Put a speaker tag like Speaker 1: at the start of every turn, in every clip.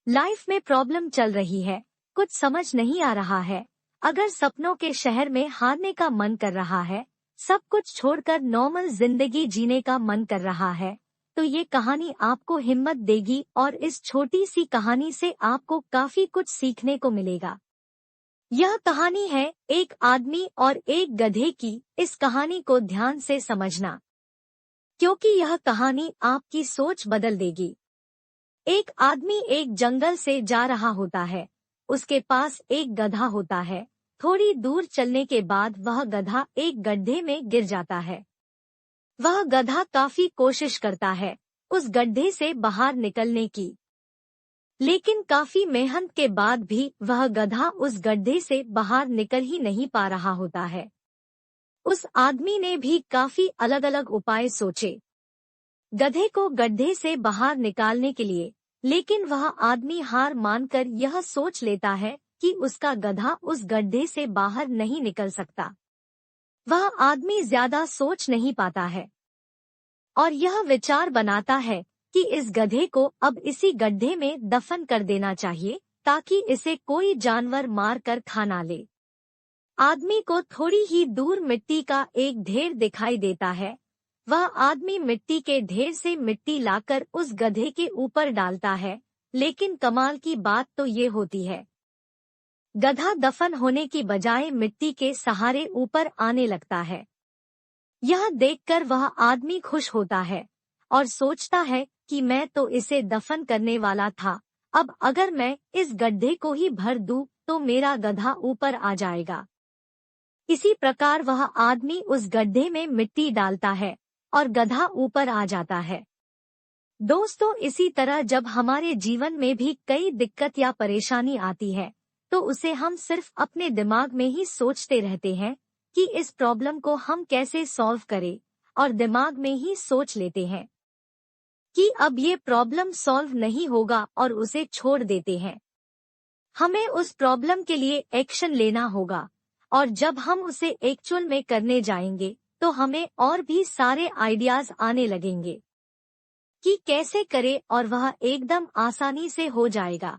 Speaker 1: Life में problem चल रही है, कुछ समझ नहीं आ रहा है। अगर सपनों के शहर में हारने का मन कर रहा है, सब कुछ छोड़कर नॉर्मल जिंदगी जीने का मन कर रहा है, तो ये कहानी आपको हिम्मत देगी और इस छोटी सी कहानी से आपको काफी कुछ सीखने को मिलेगा। यह कहानी है एक आदमी और एक गधे की। इस कहानी को ध्यान से समझना, क्योंकि यह कहानी आपकी सोच बदल देगी। एक आदमी एक जंगल से जा रहा होता है। उसके पास एक गधा होता है। थोड़ी दूर चलने के बाद वह गधा एक गड्ढे में गिर जाता है। वह गधा काफी कोशिश करता है उस गड्ढे से बाहर निकलने की, लेकिन काफी मेहनत के बाद भी वह गधा उस गड्ढे से बाहर निकल ही नहीं पा रहा होता है। उस आदमी ने भी काफी अलग अलग उपाय सोचे गधे को गड्ढे से बाहर निकालने के लिए, लेकिन वह आदमी हार मानकर यह सोच लेता है कि उसका गधा उस गड्ढे से बाहर नहीं निकल सकता। वह आदमी ज्यादा सोच नहीं पाता है और यह विचार बनाता है कि इस गधे को अब इसी गड्ढे में दफन कर देना चाहिए, ताकि इसे कोई जानवर मार कर खा ना ले। आदमी को थोड़ी ही दूर मिट्टी का एक ढेर दिखाई देता है। वह आदमी मिट्टी के ढेर से मिट्टी लाकर उस गधे के ऊपर डालता है, लेकिन कमाल की बात तो ये होती है, गधा दफन होने की बजाय मिट्टी के सहारे ऊपर आने लगता है। यह देखकर वह आदमी खुश होता है और सोचता है कि मैं तो इसे दफन करने वाला था, अब अगर मैं इस गड्ढे को ही भर दूं तो मेरा गधा ऊपर आ जाएगा। इसी प्रकार वह आदमी उस गड्ढे में मिट्टी डालता है और गधा ऊपर आ जाता है। दोस्तों, इसी तरह जब हमारे जीवन में भी कई दिक्कत या परेशानी आती है, तो उसे हम सिर्फ अपने दिमाग में ही सोचते रहते हैं कि इस प्रॉब्लम को हम कैसे सॉल्व करें, और दिमाग में ही सोच लेते हैं कि अब ये प्रॉब्लम सॉल्व नहीं होगा और उसे छोड़ देते हैं। हमें उस प्रॉब्लम के लिए एक्शन लेना होगा, और जब हम उसे एक्चुअल में करने जाएंगे तो हमें और भी सारे आइडियाज आने लगेंगे कि कैसे करें, और वह एकदम आसानी से हो जाएगा।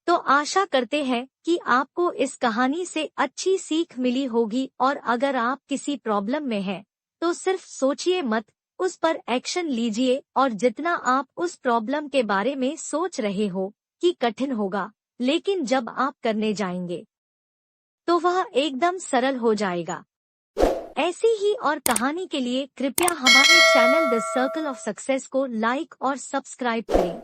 Speaker 1: तो आशा करते हैं कि आपको इस कहानी से अच्छी सीख मिली होगी, और अगर आप किसी प्रॉब्लम में हैं तो सिर्फ सोचिए मत, उस पर एक्शन लीजिए, और जितना आप उस प्रॉब्लम के बारे में सोच रहे हो कि कठिन होगा, लेकिन जब आप करने जाएंगे तो वह एकदम सरल हो जाएगा। ऐसी ही और कहानी के लिए कृपया हमारे channel the circle of success को लाइक और सब्सक्राइब करें।